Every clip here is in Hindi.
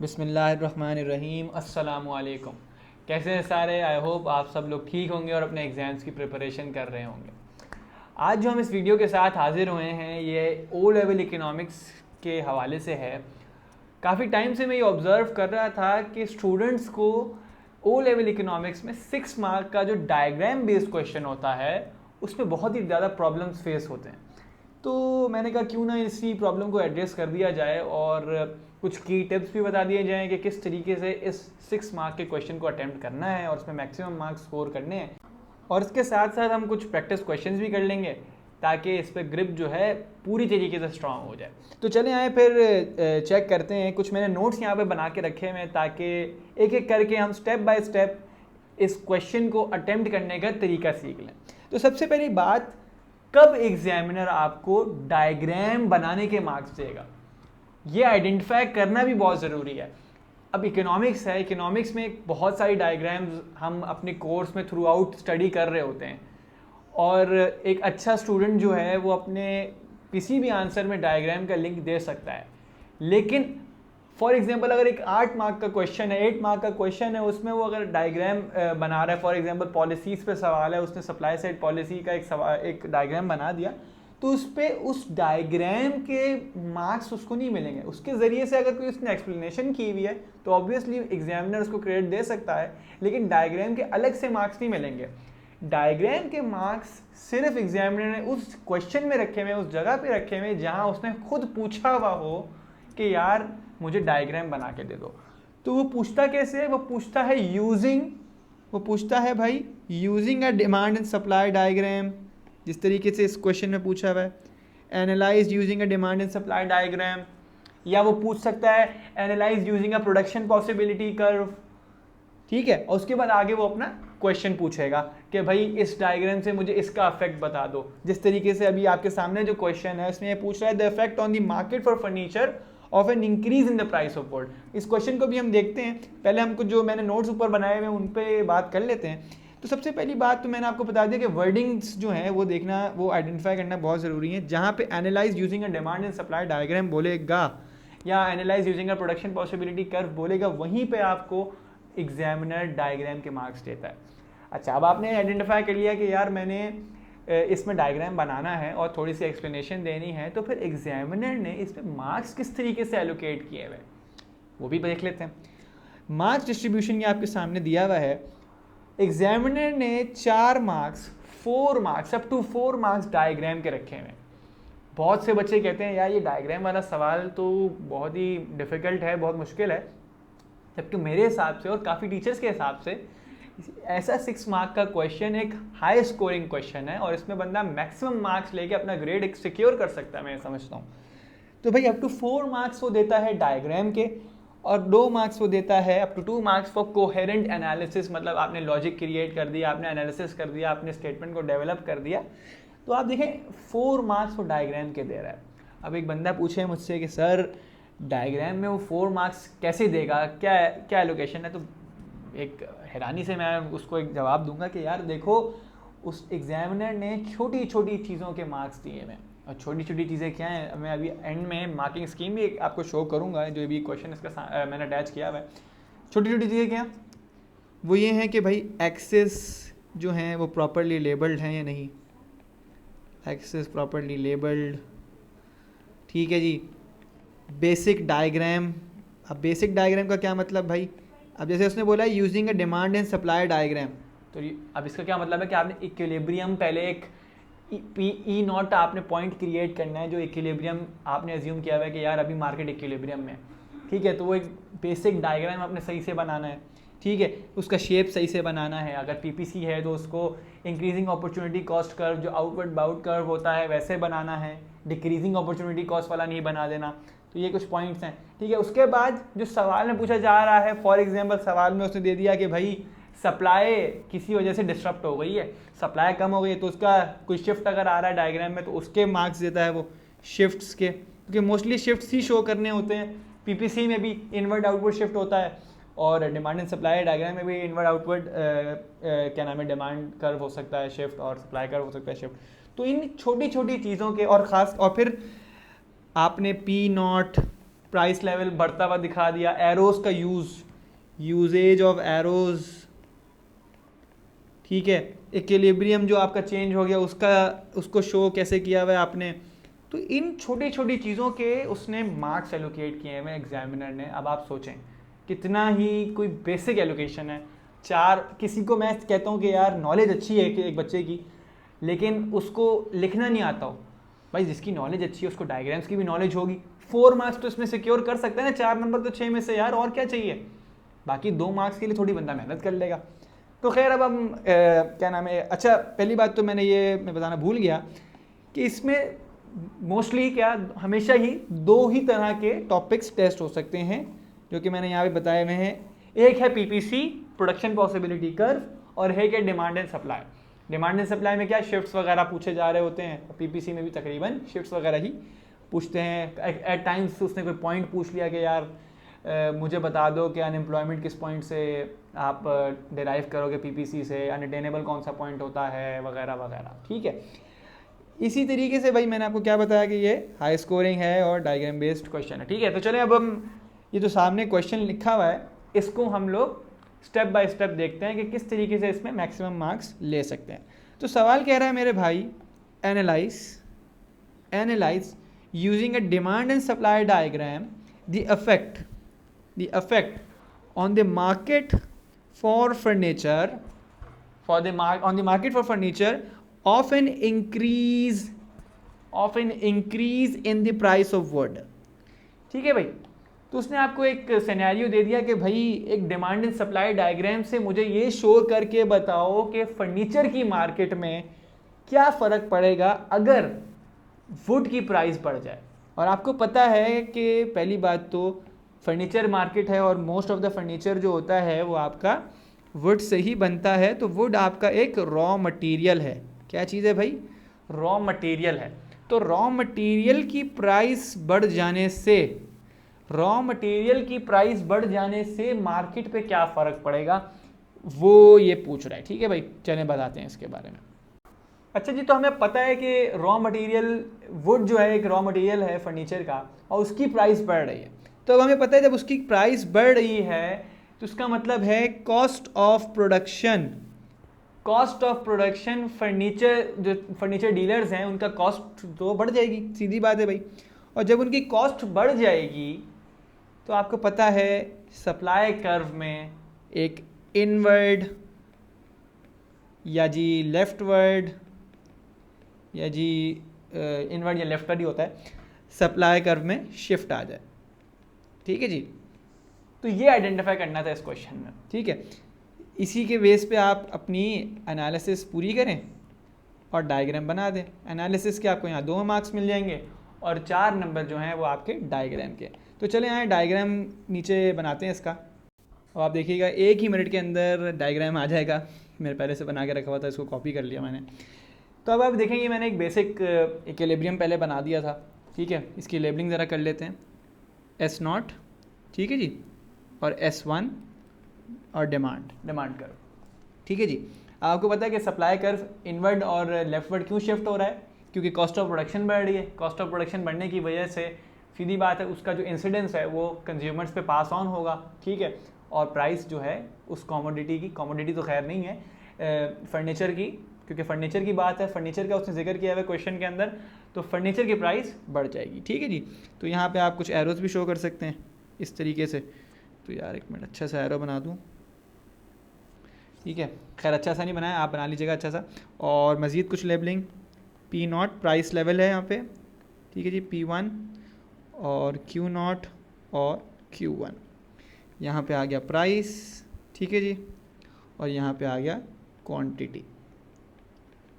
बिस्मिल्लाहिर्रहमानिर्रहीम। अस्सलामुअलैकुम। कैसे हैं सारे? आई होप आप सब लोग ठीक होंगे और अपने एग्ज़ाम्स की प्रिपरेशन कर रहे होंगे। आज जो हम इस वीडियो के साथ हाजिर हुए हैं ये ओ लेवल इकोनॉमिक्स के हवाले से है। काफ़ी टाइम से मैं ये ऑब्ज़र्व कर रहा था कि स्टूडेंट्स को ओ लेवल इकोनॉमिक्स में 6 मार्क का जो डायग्राम बेस्ड क्वेश्चन होता है उसमें बहुत ही ज़्यादा प्रॉब्लम्स फेस होते हैं। तो मैंने कहा क्यों ना इसी प्रॉब्लम को एड्रेस कर दिया जाए और कुछ की टिप्स भी बता दिए जाएँ कि किस तरीके से इस 6 मार्क के क्वेश्चन को अटैम्प्ट करना है और उसमें मैक्सिमम मार्क्स स्कोर करने हैं। और इसके साथ साथ हम कुछ प्रैक्टिस क्वेश्चंस भी कर लेंगे ताकि इस पर ग्रिप जो है पूरी तरीके से स्ट्रांग हो जाए। तो चले आए फिर चेक करते हैं। कुछ मैंने नोट्स यहाँ पे बना के रखे हुए हैं ताकि एक एक करके हम स्टेप बाय स्टेप इस क्वेश्चन को अटेम्प्ट करने का तरीका सीख लें। तो सबसे पहली बात, कब एग्जामिनर आपको डायग्राम बनाने के मार्क्स देगा, ये आइडेंटिफाई करना भी बहुत ज़रूरी है। अब इकोनॉमिक्स है, इकोनॉमिक्स में बहुत सारी डायग्राम्स हम अपने कोर्स में थ्रू आउट स्टडी कर रहे होते हैं और एक अच्छा स्टूडेंट जो है वो अपने किसी भी आंसर में डायग्राम का लिंक दे सकता है। लेकिन फॉर एग्जांपल अगर एक 8 मार्क का क्वेश्चन है, 8 मार्क का क्वेश्चन है, उसमें वो अगर डायग्राम बना रहा है, फॉर एग्जांपल पॉलिसीज़ पे सवाल है, उसने सप्लाई साइड पॉलिसी का एक डायग्राम बना दिया, तो उस पर उस डायग्राम के मार्क्स उसको नहीं मिलेंगे। उसके ज़रिए से अगर कोई उसने एक्सप्लेनेशन की हुई है तो ऑब्वियसली एग्जामिनर उसको क्रेडिट दे सकता है, लेकिन डायग्राम के अलग से मार्क्स नहीं मिलेंगे। डायग्राम के मार्क्स सिर्फ एग्जामिनर ने उस क्वेश्चन में रखे हुए, उस जगह पे रखे हुए जहाँ उसने खुद पूछा हुआ हो कि यार मुझे डायग्राम बना के दे दो। तो वो पूछता कैसे है? वो पूछता है using a demand and supply diagram, जिस तरीके से इस क्वेश्चन में पूछा हुआ है, analyse using a demand and supply diagram. या वो पूछ सकता है analyse using a production possibility curve. ठीक है, और उसके बाद आगे वो अपना क्वेश्चन पूछेगा कि भाई इस डायग्राम से मुझे इसका इफेक्ट बता दो। जिस तरीके से अभी आपके सामने जो क्वेश्चन है उसमें ये पूछ रहा है the effect on the market for furniture of an increase in the price of would. इस क्वेश्चन को भी हम देखते हैं। पहले हमको जो मैंने नोट्स ऊपर बनाए हुए हैं उन पे बात कर लेते हैं। तो सबसे पहली बात तो मैंने आपको बता दिया कि वर्डिंग्स जो हैं वो देखना, वो आइडेंटिफाई करना बहुत ज़रूरी है। जहाँ पे analyse using a demand and supply diagram बोलेगा या analyse using a production possibility curve बोलेगा, वहीं पे आपको एग्जामिनर डायग्राम के मार्क्स देता है। अच्छा, अब आपने आइडेंटिफाई कर लिया कि यार मैंने इसमें डायग्राम बनाना है और थोड़ी सी एक्सप्लेनेशन देनी है, तो फिर एग्जामिनर ने इस पर मार्क्स किस तरीके से एलोकेट किए हुए वो भी देख लेते हैं। मार्क्स डिस्ट्रीब्यूशन ये आपके सामने दिया हुआ है। एग्जामिनर ने 4 marks, 4 marks, up to 4 marks diagram के रखे हुए। बहुत से बच्चे कहते हैं यार ये डायग्राम वाला सवाल तो बहुत ही डिफ़िकल्ट है, बहुत मुश्किल है, जबकि मेरे हिसाब से और काफ़ी टीचर्स के हिसाब से ऐसा 6 मार्क का क्वेश्चन एक हाई स्कोरिंग क्वेश्चन है और इसमें बंदा मैक्सिमम मार्क्स लेके अपना ग्रेड एक सिक्योर कर सकता है, मैं समझता हूँ। तो भाई अप टू 4 मार्क्स वो देता है डायग्राम के और 2 मार्क्स वो देता है, up to 2 marks for coherent analysis, मतलब आपने लॉजिक क्रिएट कर दिया, आपने एनालिसिस कर दिया, आपने स्टेटमेंट को डेवलप कर दिया। तो आप देखें 4 मार्क्स वो डायग्राम के दे रहा है। अब एक बंदा पूछे मुझसे कि सर डायग्राम में वो 4 मार्क्स कैसे देगा, क्या क्या एलोकेशन है? तो एक हैरानी से मैं उसको एक जवाब दूंगा कि यार देखो, उस एग्जामिनर ने छोटी छोटी चीज़ों के मार्क्स दिए हैं। और छोटी छोटी चीज़ें क्या हैं, मैं अभी एंड में मार्किंग स्कीम भी एक आपको शो करूंगा, जो भी क्वेश्चन इसका मैंने अटैच किया हुआ है। छोटी छोटी चीज़ें क्या, वो ये हैं कि भाई एक्सेस जो हैं वो प्रॉपरली लेबल्ड हैं या नहीं, एक्सेस प्रॉपरली लेबल्ड। ठीक है जी। बेसिक डायग्राम, अब बेसिक डायग्राम का क्या मतलब भाई? अब जैसे उसने बोला है using a demand and supply diagram, तो अब इसका क्या मतलब है कि आपने इक्विलिब्रियम, पहले एक पी ई नॉट आपने पॉइंट क्रिएट करना है, जो इक्विलिब्रियम आपने एज्यूम किया हुआ है कि यार अभी मार्केट इक्विलिब्रियम में। ठीक है, तो वो एक बेसिक डायग्राम आपने सही से बनाना है। ठीक है, उसका शेप सही से बनाना है। अगर पीपीसी है तो उसको इंक्रीजिंग अपॉर्चुनिटी कॉस्ट कर्व, जो आउटवर्ड बाउट कर्व होता है, वैसे बनाना है। डिक्रीजिंग अपॉर्चुनिटी कॉस्ट वाला नहीं बना देना। तो ये कुछ पॉइंट्स हैं। ठीक है, उसके बाद जो सवाल में पूछा जा रहा है, फॉर एग्जांपल सवाल में उसने दे दिया कि भाई सप्लाई किसी वजह से डिस्टर्ब हो गई है, सप्लाई कम हो गई है, तो उसका कोई शिफ्ट अगर आ रहा है डायग्राम में तो उसके मार्क्स देता है वो शिफ्ट्स के, क्योंकि मोस्टली शिफ्ट्स ही शो करने होते हैं। पीपीसी में भी इनवर्ड आउटवर्ड शिफ्ट होता है और डिमांड एंड सप्लाई डायग्राम में भी इनवर्ड आउटवर्ड क्या नाम है, डिमांड कर्व हो सकता है शिफ्ट और सप्लाई कर्व हो सकता है शिफ्ट। तो इन छोटी छोटी चीज़ों के और ख़ास, और फिर आपने पी नॉट प्राइस लेवल बढ़ता हुआ दिखा दिया, एरोज का यूजेज ऑफ एरोज, ठीक है, इक्विलिब्रियम जो आपका चेंज हो गया उसको शो कैसे किया हुआ है आपने। तो इन छोटी छोटी चीज़ों के उसने मार्क्स एलोकेट किए हैं एग्जामिनर ने। अब आप सोचें कितना ही कोई बेसिक एलोकेशन है। किसी को मैं कहता हूँ कि यार नॉलेज अच्छी है कि एक बच्चे की, लेकिन उसको लिखना नहीं आता हो, भाई जिसकी नॉलेज अच्छी है उसको डायग्राम्स की भी नॉलेज होगी, 4 मार्क्स तो इसमें सिक्योर कर सकता है ना, 4 नंबर तो 6 में से यार, और क्या चाहिए। बाकी 2 मार्क्स के लिए थोड़ी बंदा मेहनत कर लेगा। तो खैर अब हम क्या नाम है, अच्छा पहली बात तो मैं बताना भूल गया कि इसमें मोस्टली क्या हमेशा ही 2 ही तरह के टॉपिक्स टेस्ट हो सकते हैं जो कि मैंने यहाँ पे बताए हुए हैं। एक है पीपीसी प्रोडक्शन पॉसिबिलिटी कर्व, और है क्या demand and supply. Demand and supply में क्या शिफ्ट्स वगैरह पूछे जा रहे होते हैं, पीपीसी में भी तकरीबन शिफ्ट्स वगैरह ही पूछते हैं। एट टाइम्स उसने कोई पॉइंट पूछ लिया कि यार मुझे बता दो कि अनएम्प्लॉयमेंट किस पॉइंट से आप डिराइव करोगे पीपीसी से, अनअटेनेबल कौन सा पॉइंट होता है वगैरह वगैरह, ठीक है। इसी तरीके से भाई मैंने आपको क्या बताया कि ये हाई स्कोरिंग है और डायग्राम बेस्ड क्वेश्चन है, ठीक है। तो चलें अब हम ये जो सामने क्वेश्चन लिखा हुआ है इसको हम लोग स्टेप बाय स्टेप देखते हैं कि किस तरीके से इसमें मैक्सिमम मार्क्स ले सकते हैं। तो सवाल कह रहा है मेरे भाई, analyse using a demand and supply diagram the effect on the market for furniture of an increase in the price of wood, ठीक है भाई। तो उसने आपको एक सिनेरियो दे दिया कि भाई एक डिमांड एंड सप्लाई डायग्राम से मुझे ये शो करके बताओ कि फर्नीचर की मार्केट में क्या फ़र्क पड़ेगा अगर वुड की प्राइस बढ़ जाए। और आपको पता है कि पहली बात तो फर्नीचर मार्केट है और मोस्ट ऑफ द फर्नीचर जो होता है वो आपका वुड से ही बनता है। तो वुड आपका एक रॉ मटेरियल है। क्या चीज़ है भाई? रॉ मटेरियल है। तो रॉ मटेरियल की प्राइस बढ़ जाने से मार्केट पे क्या फ़र्क पड़ेगा वो ये पूछ रहा है, ठीक है भाई। चलें बताते हैं इसके बारे में। अच्छा जी, तो हमें पता है कि रॉ मटेरियल वुड जो है एक रॉ मटेरियल है फर्नीचर का और उसकी प्राइस बढ़ रही है। तो अब हमें पता है जब उसकी प्राइस बढ़ रही है तो उसका मतलब है cost of production furniture dealers हैं उनका कॉस्ट तो बढ़ जाएगी, सीधी बात है भाई। और जब उनकी कॉस्ट बढ़ जाएगी तो आपको पता है सप्लाई कर्व में एक इनवर्ड या जी लेफ्टवर्ड या जी इनवर्ड या लेफ्टवर्ड ही होता है, सप्लाई कर्व में शिफ्ट आ जाए, ठीक है जी। तो ये आइडेंटिफाई करना था इस क्वेश्चन में, ठीक है। इसी के बेस पे आप अपनी एनालिसिस पूरी करें और डायग्राम बना दें। एनालिसिस के आपको यहाँ 2 मार्क्स मिल जाएंगे और 4 नंबर जो हैं वो आपके डायग्राम के। तो चले यहाँ डायग्राम नीचे बनाते हैं इसका, और आप देखिएगा 1 ही मिनट के अंदर डायग्राम आ जाएगा। मेरे पहले से बना के रखा हुआ था, इसको कॉपी कर लिया मैंने। तो अब आप देखेंगे मैंने एक बेसिक इक्विलिब्रियम पहले बना दिया था, ठीक है। इसकी लेबलिंग ज़रा कर लेते हैं, S0, ठीक है जी, और S1 और डिमांड कर्व, ठीक है जी। आपको पता है कि सप्लाई कर्व इनवर्ड और लेफ्टवर्ड क्यों शिफ्ट हो रहा है? क्योंकि कॉस्ट ऑफ प्रोडक्शन बढ़ रही है। कॉस्ट ऑफ प्रोडक्शन बढ़ने की वजह से सीधी बात है उसका जो इंसिडेंस है वो कंज्यूमर्स पे पास ऑन होगा, ठीक है। और प्राइस जो है उस कॉमोडिटी तो खैर नहीं है, फर्नीचर की, क्योंकि फर्नीचर की बात है, फर्नीचर का उसने जिक्र किया है क्वेश्चन के अंदर, तो फर्नीचर की प्राइस बढ़ जाएगी, ठीक है जी। तो यहाँ पे आप कुछ एरोज भी शो कर सकते हैं इस तरीके से। तो यार एक मिनट, अच्छा सा एरो बना दूँ, ठीक है। खैर अच्छा सा नहीं बनाया, आप बना लीजिएगा अच्छा सा। और मज़ीद कुछ लेबलिंग, P0 प्राइस लेवल है यहाँ पे, ठीक है जी, P1 और Q0 और Q1। यहाँ पे आ गया प्राइस, ठीक है जी, और यहाँ पे आ गया क्वांटिटी,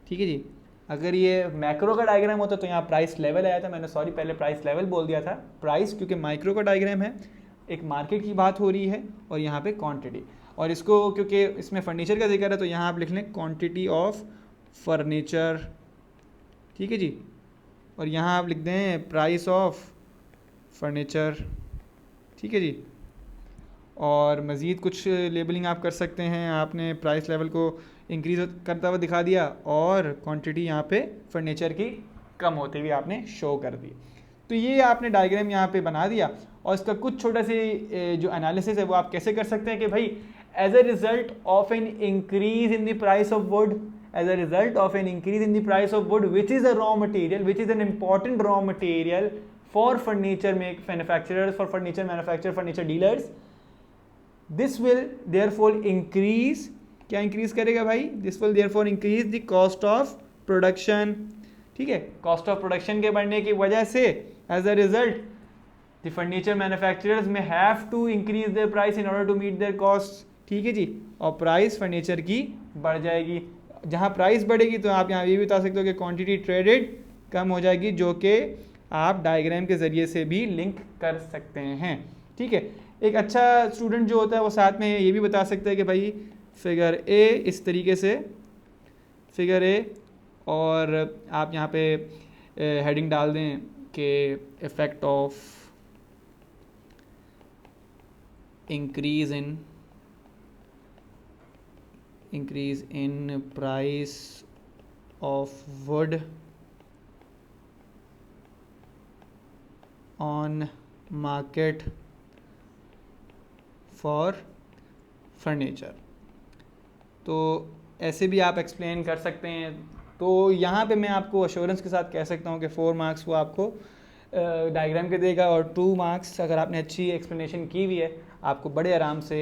ठीक है जी। अगर ये मैक्रो का डायग्राम होता तो यहाँ प्राइस लेवल आया था, मैंने सॉरी पहले प्राइस लेवल बोल दिया था, प्राइस क्योंकि माइक्रो का डायग्राम है, एक मार्केट की बात हो रही है, और यहाँ पे क्वांटिटी। और इसको क्योंकि इसमें फर्नीचर का जिक्र है तो यहाँ आप लिख लें क्वांटिटी ऑफ फर्नीचर, ठीक है जी, और यहाँ आप लिख दें प्राइस ऑफ फर्नीचर, ठीक है जी। और मज़ीद कुछ लेबलिंग आप कर सकते हैं। आपने प्राइस लेवल को इंक्रीज़ करता हुआ दिखा दिया और क्वांटिटी यहाँ पे फर्नीचर की कम होती हुई आपने शो कर दी। तो ये आपने डायग्राम यहाँ पे बना दिया और इसका कुछ छोटा सी जो एनालिसिस है वो आप कैसे कर सकते हैं कि भाई as a result of an increase in the price of wood, as a result of an increase in the price of wood which is a raw material, which is an important raw material for furniture manufacturers, for furniture manufacturer, furniture dealers, this will therefore increase, क्या इंक्रीज करेगा भाई, this will therefore increase the cost of production, ठीक है, कॉस्ट ऑफ प्रोडक्शन के बढ़ने की वजह से as a result the furniture manufacturers में have to increase their price in order to meet their cost, ठीक है जी, और प्राइस फर्नीचर की बढ़ जाएगी। जहाँ प्राइस बढ़ेगी तो आप यहाँ ये भी बता सकते हो कि क्वांटिटी ट्रेडेड कम हो जाएगी, जो कि आप डायग्राम के ज़रिए से भी लिंक कर सकते हैं, ठीक है। एक अच्छा स्टूडेंट जो होता है वो साथ में ये भी बता सकता है कि भाई फिगर ए इस तरीके से, फिगर ए, और आप यहाँ पे हेडिंग डाल दें कि effect of increase in price of wood on market for furniture। तो ऐसे भी आप एक्सप्लेन कर सकते हैं। तो यहाँ पे मैं आपको अश्योरेंस के साथ कह सकता हूँ कि 4 मार्क्स वो आपको डायग्राम के देगा, और 2 मार्क्स अगर आपने अच्छी एक्सप्लेनेशन की हुई है आपको बड़े आराम से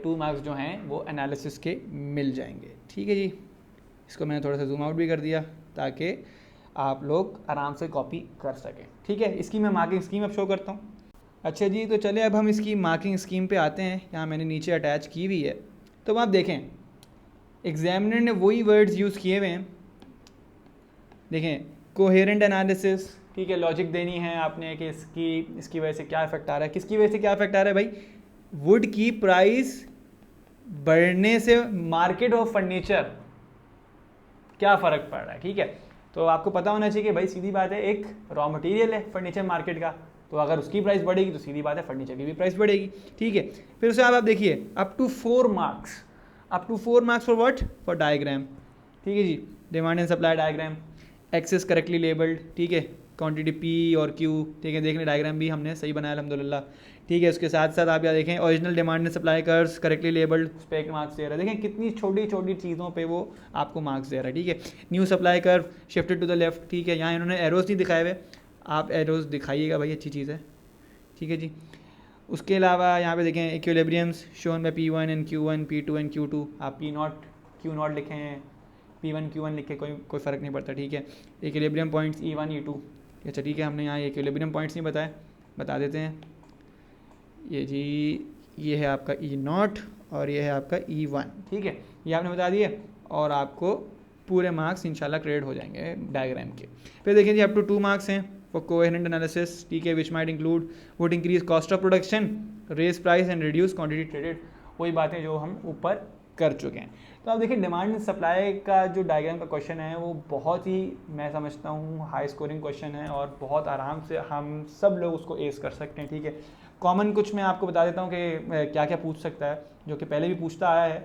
2 मार्क्स जो हैं वो एनालिसिस के मिल जाएंगे, ठीक है जी। इसको मैंने थोड़ा सा जूम आउट भी कर दिया ताकि आप लोग आराम से कॉपी कर सकें, ठीक है। इसकी मैं मार्किंग स्कीम अब शो करता हूँ। अच्छा जी, तो चले अब हम इसकी मार्किंग स्कीम पे आते हैं। यहाँ मैंने नीचे अटैच की हुई है, तो आप देखें एग्जामिनर ने वही वर्ड्स यूज़ किए हुए हैं। देखें कोहेरेंट एनालिसिस, ठीक है, लॉजिक देनी है आपने कि इसकी वजह से क्या इफेक्ट आ रहा है, किसकी वजह से क्या इफेक्ट आ रहा है भाई, वुड की प्राइस बढ़ने से मार्केट ऑफ फर्नीचर क्या फ़र्क पड़ रहा है, ठीक है। तो आपको पता होना चाहिए कि भाई सीधी बात है, एक रॉ मटेरियल है फर्नीचर मार्केट का, तो अगर उसकी प्राइस बढ़ेगी तो सीधी बात है फर्नीचर की भी प्राइस बढ़ेगी, ठीक है। फिर उसके बाद आप देखिए up to 4 marks, up to 4 marks for what, for diagram, ठीक है जी, demand and supply diagram, axes correctly labelled, ठीक है, क्वांटिटी पी और क्यू, ठीक है, देख लें डायग्राम भी हमने सही बनाया अल्हम्दुलिल्लाह, ठीक है। उसके साथ साथ आप यहाँ देखें original demand and supply curves correctly labelled, उस पर एक मार्क्स दे रहा है। देखें कितनी छोटी छोटी चीज़ों पे वो आपको मार्क्स दे रहा है, ठीक है। New supply curve shifted to the left, ठीक है, यहाँ इन्होंने एरोज नहीं दिखाए हुए, आप एरोज दिखाइएगा भाई, अच्छी चीज़ है, ठीक है जी। उसके अलावा यहाँ पे देखें equilibriums shown by P1 and Q1, P2 and Q2, आप P0 लिखें, P1 Q1 लिखे, कोई फ़र्क नहीं पड़ता, ठीक है। इक्विलिब्रियम पॉइंट्स E1 E2, अच्छा ठीक है, हमने यहाँ इक्विलिब्रियम पॉइंट्स नहीं बताए, बता देते हैं। ये जी ये है आपका E0 और ये है आपका E1, ठीक है, ये आपने बता दिए, और आपको पूरे मार्क्स इंशाल्लाह क्रेडिट हो जाएंगे डायग्राम के। फिर देखिए जी अप टू 2 मार्क्स हैं फॉर कोहेरेंट एनालिसिस, ठीक है, which might include wood increase cost of production, raise price and reduce quantity traded, वही बातें जो हम ऊपर कर चुके हैं। तो आप देखिए डिमांड एंड सप्लाई का जो डायग्राम का क्वेश्चन है वो बहुत ही, मैं समझता हूँ, हाई स्कोरिंग क्वेश्चन है और बहुत आराम से हम सब लोग उसको एस कर सकते हैं, ठीक है। कॉमन कुछ मैं आपको बता देता हूँ कि क्या क्या पूछ सकता है, जो कि पहले भी पूछता आया है।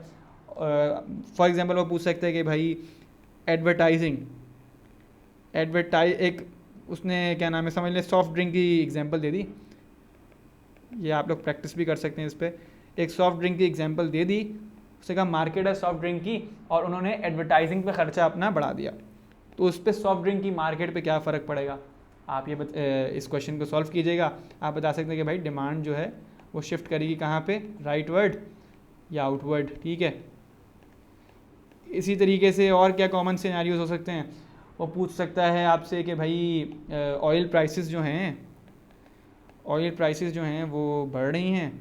फॉर एग्जांपल वो पूछ सकते हैं कि भाई एडवर्टाइजिंग, एक उसने क्या नाम है समझ लें सॉफ्ट ड्रिंक की एग्जांपल दे दी, ये आप लोग प्रैक्टिस भी कर सकते हैं इस पर। एक सॉफ्ट ड्रिंक की एग्जांपल दे दी, उससे कहा मार्केट है सॉफ्ट ड्रिंक की, और उन्होंने एडवर्टाइजिंग पे खर्चा अपना बढ़ा दिया, तो उस पर सॉफ्ट ड्रिंक की मार्केट पे क्या फ़र्क पड़ेगा। आप ये इस क्वेश्चन को सॉल्व कीजिएगा, आप बता सकते हैं कि भाई डिमांड जो है वो शिफ्ट करेगी कहाँ पे, राइटवर्ड या आउटवर्ड, ठीक है। इसी तरीके से और क्या कॉमन सिनेरियोज हो सकते हैं, वो पूछ सकता है आपसे कि भाई ऑयल प्राइसेस जो हैं वो बढ़ रही हैं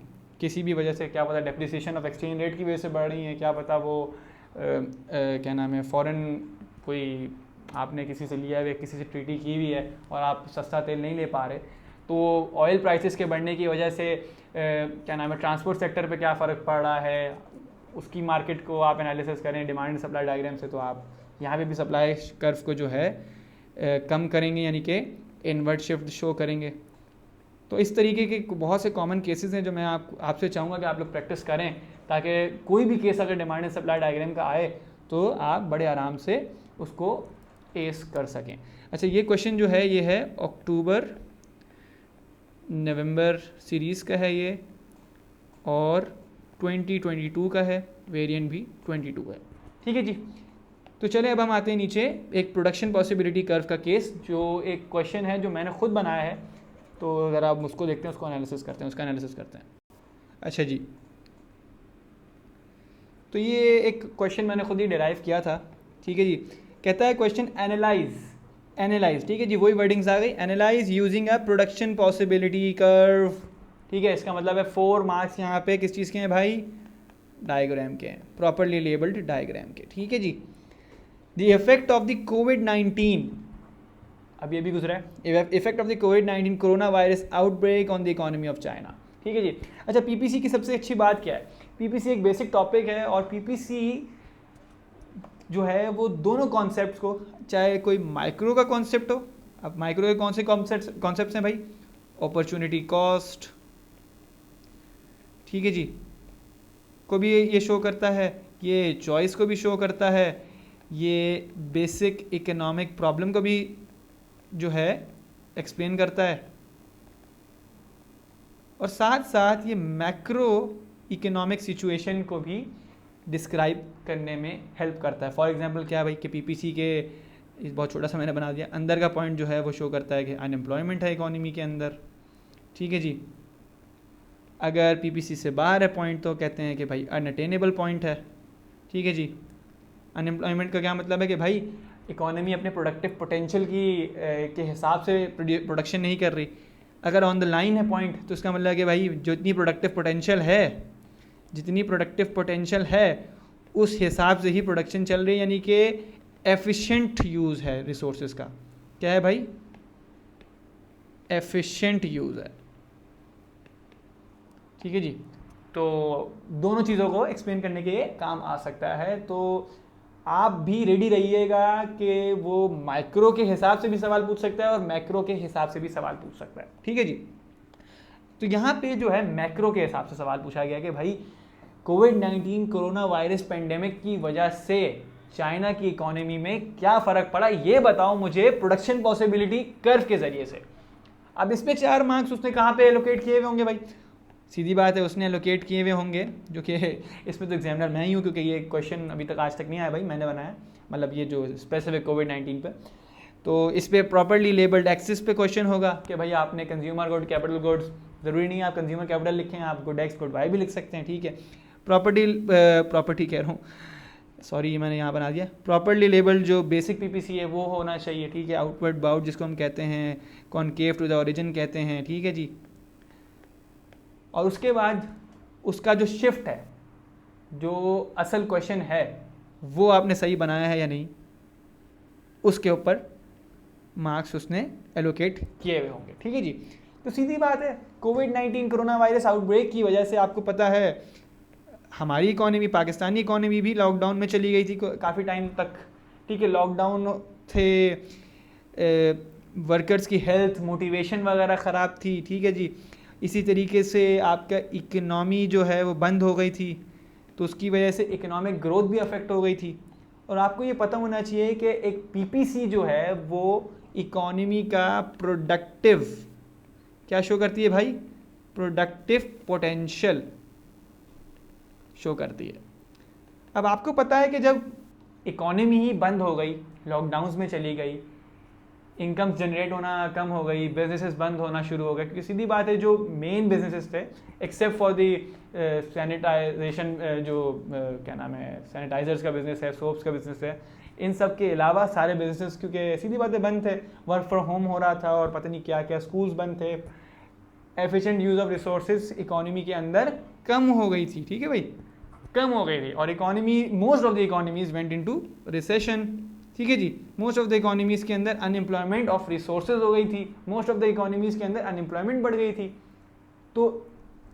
किसी भी वजह से, क्या पता डेप्रिसिएशन ऑफ एक्सचेंज रेट की वजह से बढ़ रही हैं, क्या पता वो क्या नाम है फॉरेन कोई आपने किसी से लिया हुआ, किसी से ट्रीटी की हुई है और आप सस्ता तेल नहीं ले पा रहे, तो ऑयल प्राइसेस के बढ़ने की वजह से क्या नाम है ट्रांसपोर्ट सेक्टर पे क्या फ़र्क पड़ रहा है, उसकी मार्केट को आप एनालिसिस करें डिमांड एंड सप्लाई डायग्राम से, तो आप यहाँ पे भी सप्लाई कर्व को जो है कम करेंगे, यानी कि इनवर्ट शिफ्ट शो करेंगे। तो इस तरीके के बहुत से कॉमन केसेस हैं जो मैं आपसे चाहूँगा कि आप लोग प्रैक्टिस करें, ताकि कोई भी केस अगर डिमांड एंड सप्लाई डायग्राम का आए तो आप बड़े आराम से उसको एस कर सकें। अच्छा ये क्वेश्चन जो है ये है अक्टूबर नवंबर सीरीज़ का है ये, और 2022 का है, वेरिएंट भी 22 है। ठीक है जी। तो चले अब हम आते हैं नीचे एक प्रोडक्शन पॉसिबिलिटी कर्व का केस, जो एक क्वेश्चन है जो मैंने खुद बनाया है। तो अगर आप उसको देखते हैं, उसको एनालिसिस करते हैं, उसका एनालिसिस करते हैं। अच्छा जी, तो ये एक क्वेश्चन मैंने खुद ही डिराइव किया था। ठीक है जी। कहता है क्वेश्चन एनालाइज, ठीक है जी, वही वर्डिंग्स आ गई, analyse using a production possibility curve. ठीक है, इसका मतलब है 4 मार्क्स यहाँ पे किस चीज़ के हैं भाई? डायग्राम के हैं, प्रॉपरली लेबल्ड डायग्राम के। ठीक है जी। द इफेक्ट ऑफ द कोविड-19, अब ये भी गुजरा है, effect of the covid corona virus outbreak on the economy of China. ठीक है जी। अच्छा, पीपीसी की सबसे अच्छी बात क्या है? पीपीसी एक बेसिक टॉपिक है, और पीपीसी जो है वो दोनों कॉन्सेप्ट्स को, चाहे कोई माइक्रो का कॉन्सेप्ट हो, अब माइक्रो के कौन से कॉन्सेप्ट्स हैं भाई? अपॉर्चुनिटी कॉस्ट, ठीक है जी, को भी ये शो करता है, ये चॉइस को भी शो करता है, ये बेसिक इकोनॉमिक प्रॉब्लम को भी जो है एक्सप्लेन करता है, और साथ साथ ये मैक्रो इकोनॉमिक सिचुएशन को भी डिस्क्राइब करने में हेल्प करता है। फॉर एग्जांपल क्या भाई कि पीपीसी के, इस बहुत छोटा सा मैंने बना दिया, अंदर का पॉइंट जो है वो शो करता है कि अनएम्प्लॉयमेंट है इकोनॉमी के अंदर। ठीक है जी। अगर पीपीसी से बाहर है पॉइंट, तो कहते हैं कि भाई अनअटेनेबल पॉइंट है। ठीक है जी। अनएम्प्लॉयमेंट का क्या मतलब है कि भाई इकोनॉमी अपने प्रोडक्टिव पोटेंशियल के हिसाब से प्रोडक्शन नहीं कर रही। अगर ऑन द लाइन है पॉइंट, तो इसका मतलब है कि भाई जितनी प्रोडक्टिव पोटेंशियल है उस हिसाब से ही प्रोडक्शन चल रही है, यानी कि एफिशिएंट यूज़ है रिसोर्सेज का। क्या है भाई? एफिशिएंट यूज़ है। ठीक है जी। तो दोनों चीज़ों को एक्सप्लेन करने के काम आ सकता है। तो आप भी रेडी रहिएगा कि वो माइक्रो के हिसाब से भी सवाल पूछ सकता है और मैक्रो के हिसाब से भी सवाल पूछ सकता है। ठीक है जी। तो यहाँ पे जो है मैक्रो के हिसाब से सवाल पूछा गया कि भाई कोविड-19 कोरोना वायरस पेंडेमिक की वजह से चाइना की इकोनॉमी में क्या फ़र्क पड़ा, ये बताओ मुझे प्रोडक्शन पॉसिबिलिटी कर्व के ज़रिए से। अब इस पे 4 मार्क्स उसने कहाँ पे एलोकेट किए हुए होंगे भाई? सीधी बात है, उसने एलोकेट किए हुए होंगे, जो कि इसमें तो एग्जामिनर मैं ही हूँ, क्योंकि ये क्वेश्चन अभी तक आज तक नहीं आया भाई, मैंने बनाया, मतलब ये जो स्पेसिफिक कोविड-19 पे। तो इस पर प्रॉपरली लेबल्ड एक्सिस पे क्वेश्चन होगा कि भाई आपने कंज्यूमर गुड, कैपिटल गुड्स, ज़रूरी नहीं है आप कंज्यूमर कैपिटल लिखें, आप गुड एक्स गुड वाई भी लिख सकते हैं। ठीक है। प्रॉपर्टी कह रहा हूँ, सॉरी ये मैंने यहाँ बना दिया। प्रॉपरली लेबल्ड जो बेसिक पीपीसी है वो होना चाहिए। ठीक है। आउटवर्ड बाउट जिसको हम कहते हैं, कॉनकेव टू द ओरिजिन कहते हैं। ठीक है जी। और उसके बाद उसका जो शिफ्ट है, जो असल क्वेश्चन है, वो आपने सही बनाया है या नहीं, उसके ऊपर मार्क्स उसने एलोकेट किए हुए होंगे। ठीक है जी। तो सीधी बात है, कोविड-19 कोरोना वायरस आउटब्रेक की वजह से आपको पता है हमारी इकोनॉमी, पाकिस्तानी इकोनॉमी भी लॉकडाउन में चली गई थी काफ़ी टाइम तक। ठीक है। लॉकडाउन थे, वर्कर्स की हेल्थ, मोटिवेशन वगैरह ख़राब थी। ठीक है जी। इसी तरीके से आपका इकनॉमी जो है वो बंद हो गई थी, तो उसकी वजह से इकोनॉमिक ग्रोथ भी अफेक्ट हो गई थी। और आपको ये पता होना चाहिए कि एक पीपीसी जो है वो इकोनॉमी का प्रोडक्टिव क्या शो करती है भाई? प्रोडक्टिव पोटेंशियल शो करती है। अब आपको पता है कि जब इकोनॉमी ही बंद हो गई, लॉकडाउन्स में चली गई, इनकम जनरेट होना कम हो गई, बिजनेसेस बंद होना शुरू हो गए, क्योंकि सीधी बात है जो मेन बिजनेसेस थे, एक्सेप्ट फॉर दी सैनिटाइजेशन, जो क्या नाम है, सैनिटाइजर्स का बिजनेस है, सोप्स का बिजनेस है, इन सब के अलावा सारे बिजनेसेस क्योंकि सीधी बातें बंद थे, वर्क फ्रॉम होम हो रहा था और पता नहीं क्या क्या, स्कूल्स बंद थे, efficient use of resources economy के अंदर कम हो गई थी। ठीक है भाई, कम हो गई थी, और economy, most of the economies went into recession. ठीक है जी। मोस्ट ऑफ द इकोनॉमीज़ के अंदर अनएम्प्लॉयमेंट ऑफ रिसोर्सेज हो गई थी, मोस्ट ऑफ द इकोनॉमीज़ के अंदर अनएम्प्लॉयमेंट बढ़ गई थी। तो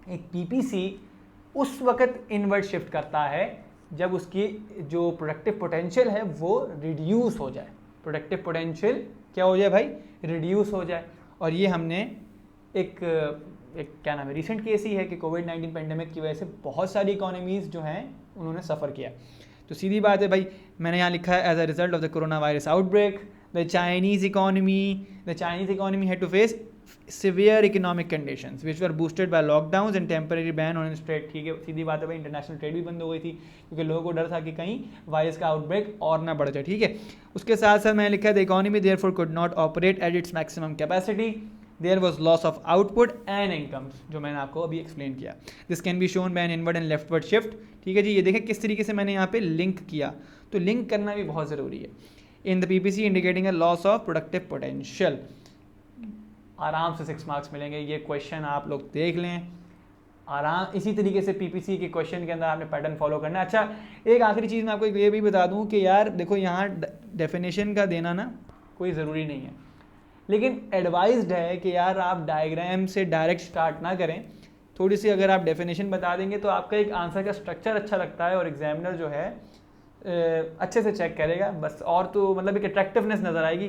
एक पीपीसी उस वक्त इनवर्ट शिफ्ट करता है जब उसकी जो प्रोडक्टिव पोटेंशियल है वो रिड्यूस हो जाए। प्रोडक्टिव पोटेंशियल क्या हो जाए भाई? रिड्यूस हो जाए। और ये हमने एक क्या नाम है, रिसेंट केस ही है कि कोविड-19 पेंडेमिक की वजह से बहुत सारी इकोनॉमीज़ जो हैं उन्होंने सफ़र किया। तो सीधी बात है भाई, मैंने यहाँ लिखा है as a result of the corona virus outbreak the Chinese economy had to face severe economic conditions which were boosted by lockdown and temporary ban on trade. ठीक है, सीधी बात है भाई, इंटरनेशनल ट्रेड भी बंद हो गई थी क्योंकि लोगों को डर था कि कहीं वायरस का आउटब्रेक और ना बढ़ जाए। ठीक है, उसके साथ साथ मैंने लिखा है the economy therefore could not operate at its maximum capacity, there was loss of output and incomes, जो मैंने आपको अभी एक्सप्लेन किया। This can be shown by an inward and leftward shift. ठीक है जी, ये देखें किस तरीके से मैंने यहाँ पे लिंक किया, तो लिंक करना भी बहुत ज़रूरी है। In the PPC indicating a loss of productive potential, आराम से 6 मार्क्स मिलेंगे। ये क्वेश्चन आप लोग देख लें आराम, इसी तरीके से पीपीसी के क्वेश्चन के अंदर आपने पैटर्न फॉलो करना है। अच्छा, एक आखिरी चीज़ मैं आपको ये भी बता दूं कि यार देखो, यहाँ डेफिनेशन का देना ना कोई ज़रूरी नहीं है, लेकिन एडवाइज्ड है कि यार आप डायग्राम से डायरेक्ट स्टार्ट ना करें। थोड़ी सी अगर आप डेफिनेशन बता देंगे तो आपका एक आंसर का स्ट्रक्चर अच्छा लगता है और एग्जामिनर जो है अच्छे से चेक करेगा बस, और तो मतलब एक अट्रैक्टिवनेस नज़र आएगी।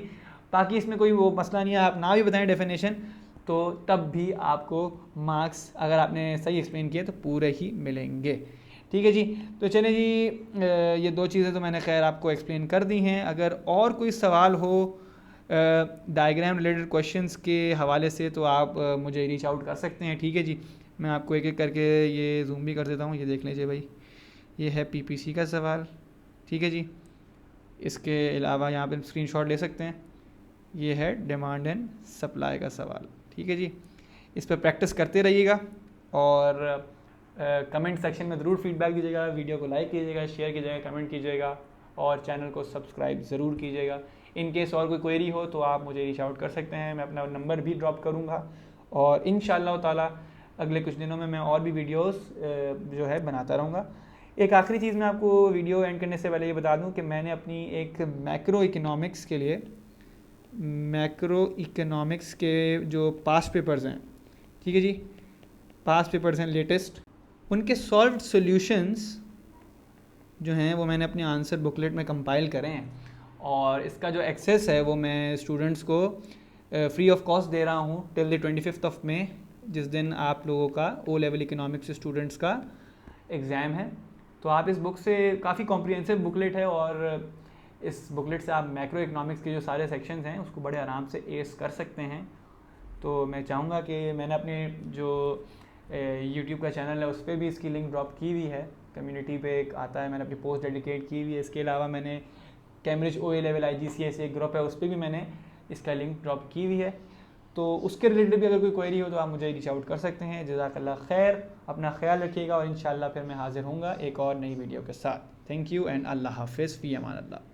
बाकी इसमें कोई वो मसला नहीं है, आप ना भी बताएं डेफिनेशन तो तब भी आपको मार्क्स, अगर आपने सही एक्सप्लेन किया तो पूरे ही मिलेंगे। ठीक है जी, तो चलें जी, ये 2 चीज़ें तो मैंने खैर आपको एक्सप्लेन कर दी हैं। अगर और कोई सवाल हो डायग्राम रिलेटेड क्वेश्चंस के हवाले से तो आप मुझे रीच आउट कर सकते हैं। ठीक है जी, मैं आपको एक एक करके ये जूम भी कर देता हूँ। ये देख लीजिए भाई, ये है पीपीसी का सवाल। ठीक है जी, इसके अलावा यहाँ पे स्क्रीनशॉट ले सकते हैं, ये है डिमांड एंड सप्लाई का सवाल। ठीक है जी, इस पर प्रैक्टिस करते रहिएगा और कमेंट सेक्शन में ज़रूर फीडबैक दीजिएगा, वीडियो को लाइक कीजिएगा, शेयर कीजिएगा, कमेंट कीजिएगा और चैनल को सब्सक्राइब ज़रूर कीजिएगा। इन केस और कोई क्वेरी हो तो आप मुझे रीच आउट कर सकते हैं, मैं अपना नंबर भी ड्रॉप करूँगा और इंशाअल्लाह ताला अगले कुछ दिनों में मैं और भी वीडियोस जो है बनाता रहूँगा। एक आखिरी चीज़ मैं आपको वीडियो एंड करने से पहले ये बता दूँ कि मैंने अपनी एक मैक्रो इकोनॉमिक्स के लिए, मैक्रो इकोनॉमिक्स के जो पास्ट पेपर्स हैं, ठीक है जी, पास्ट पेपर्स हैं लेटेस्ट, उनके सॉल्व्ड सॉल्यूशंस जो हैं वो मैंने अपने आंसर बुकलेट में कंपाइल करे हैं और इसका जो एक्सेस है वो मैं स्टूडेंट्स को फ्री ऑफ कॉस्ट दे रहा हूँ till the 25th of May, जिस दिन आप लोगों का ओ लेवल इकोनॉमिक्स स्टूडेंट्स का एग्ज़ाम है। तो आप इस बुक से, काफ़ी कॉम्प्रिहेंसिव बुकलेट है और इस बुकलेट से आप मैक्रो इकोनॉमिक्स के जो सारे सेक्शंस हैं उसको बड़े आराम से एस कर सकते हैं। तो मैं चाहूँगा कि मैंने अपने जो यूट्यूब का चैनल है उस पर भी इसकी लिंक ड्रॉप की हुई है, कम्युनिटी पे एक आता है, मैंने अपनी पोस्ट डेडिकेट की हुई है। इसके अलावा मैंने कैम्ब्रिज ओ लेवल IGCSE एक ग्रुप है उस पर भी मैंने इसका लिंक ड्रॉप की हुई है। तो उसके रिलेटेड भी अगर कोई क्वेरी हो तो आप मुझे रीच आउट कर सकते हैं। जज़ाकल्लाह खैर, अपना ख्याल रखिएगा और इंशाअल्लाह फिर मैं हाज़िर होऊंगा एक और नई वीडियो के साथ। थैंक यू एंड अल्लाह हाफिज़, फ़ी अमान अल्लाह।